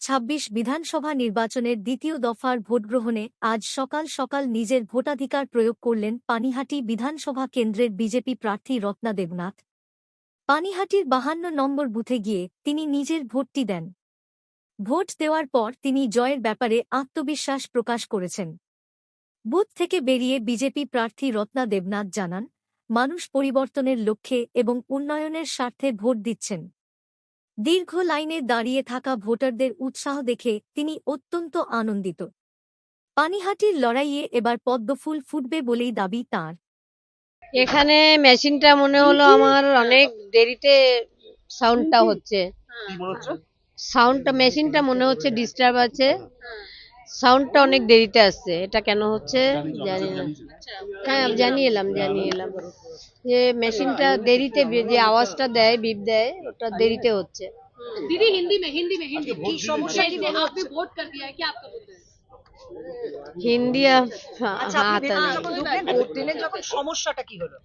2026 বিধানসভা নির্বাচনের দ্বিতীয় দফার ভোটগ্রহণে আজ সকাল সকাল নিজের ভোটাধিকার প্রয়োগ করলেন পানিহাটি বিধানসভা কেন্দ্রের বিজেপি প্রার্থী রত্না দেবনাথ। পানিহাটির 52 নম্বর বুথে গিয়ে তিনি নিজের ভোটটি দেন। ভোট দেওয়ার পর তিনি জয়ের ব্যাপারে আত্মবিশ্বাস প্রকাশ করেছেন। বুথ থেকে বেরিয়ে বিজেপি প্রার্থী রত্না দেবনাথ জানান, মানুষ পরিবর্তনের লক্ষ্যে এবং উন্নয়নের স্বার্থে ভোট দিচ্ছেন। দীর্ঘ লাইনে দাঁড়িয়ে থাকা ভোটারদের উৎসাহ দেখে তিনি অত্যন্ত আনন্দিত। পানিহাটির লড়াইয়ে এবার পদ্মফুল ফুটবে বলেই দাবি তাঁর। এখানে মেশিনটা মনে হলো আমার অনেক দেরিতে সাউন্ডটা হচ্ছে। সাউন্ডটা মেশিনটা মনে হচ্ছে ডিস্টার্ব আছে, সাউন্ডটা অনেক দেরিতে আসছে। এটা কেন হচ্ছে জানি না। হ্যাঁ জানিয়ে এলাম যে মেশিনটা দেরিতে যে আওয়াজটা দেয়, বিপ দেয়, ওটা দেরিতে হচ্ছে। दीदी हिंदी में की समस्या की आपने वोट कर दिया है क्या आपका मुद्दा है? হিন্দি সমস্যাটা কি হলো?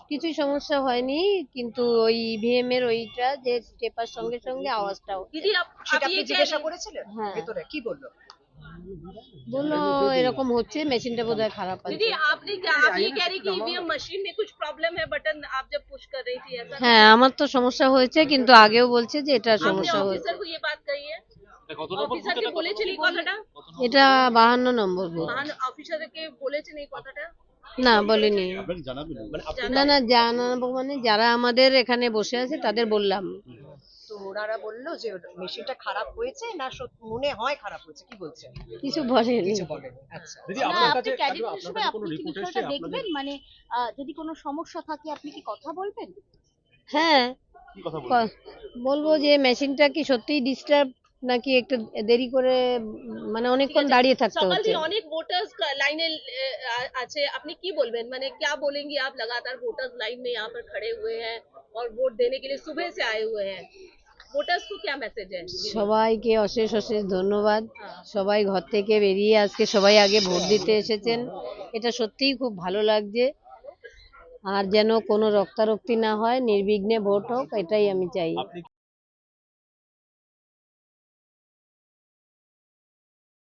কিছু সমস্যা হয়নি, কিন্তু ওই ইভিএম এর ওইটা যে টেপার সঙ্গে সঙ্গে আওয়াজটাও। দিদি সেটা আপনি জিজ্ঞাসা করেছিলেন? হ্যাঁ ভেতরে কি বললো? বললো এরকম হচ্ছে, মেশিনটা বোধহয় খারাপ আছে। दीदी आपने क्या आप ये कह रही कि ईवीएम मशीन में कुछ प्रॉब्लम है, बटन आप जब पुश कर रही थी ऐसा? হ্যাঁ আমার তো সমস্যা হয়েছে, কিন্তু আগেও বলছে যে এটা সমস্যা হয়েছে। অফিসার को ये बात कही है? অফিসারকে বলেছেন এই কথাটা? এটা 52 নম্বর বুথ। অফিসারকে বলেছেন এই কথাটা? না বলিনি। না জানাবো মানে যারা আমাদের এখানে বসে আছে তাদের বললাম। তো ওনারা বললো যে মেশিনটা খারাপ হয়েছে না মনে হয় খারাপ হয়েছে, কি বলছেন? কিছু বলেনি। আচ্ছা দিদি আপনার কাছে কোনো রিপোর্ট এসেছে দেখবেন, মানে যদি কোনো সমস্যা থাকে আপনি কি কথা বলবেন? হ্যাঁ কি কথা বলবেন? বলবো যে মেশিনটা কি সত্যিই ডিস্টার্ব নাকি একটু দেরি করে, মানে অনেকক্ষণ দাঁড়িয়ে থাকতে সকাল হচ্ছে। থেকে অনেক वोटर्स লাইনে আছে, আপনি কি বলবেন? মানে क्या बोलेंगे आप? लगातार वोटर्स लाइन में यहाँ पर खड़े हुए हैं और वोट देने के लिए सुबह से आए हुए हैं, वोटर्स को क्या मैसेज है? সবাইকে অশেষ অশেষ ধন্যবাদ। সবাই ঘর থেকে বেরিয়ে আজকে সবাই আগে ভোট দিতে এসেছেন, এটা সত্যিই খুব ভালো লাগছে। আর যেন কোনো রক্তারক্তি না হয়, নির্বিঘ্নে ভোট হোক, এটাই আমি চাই।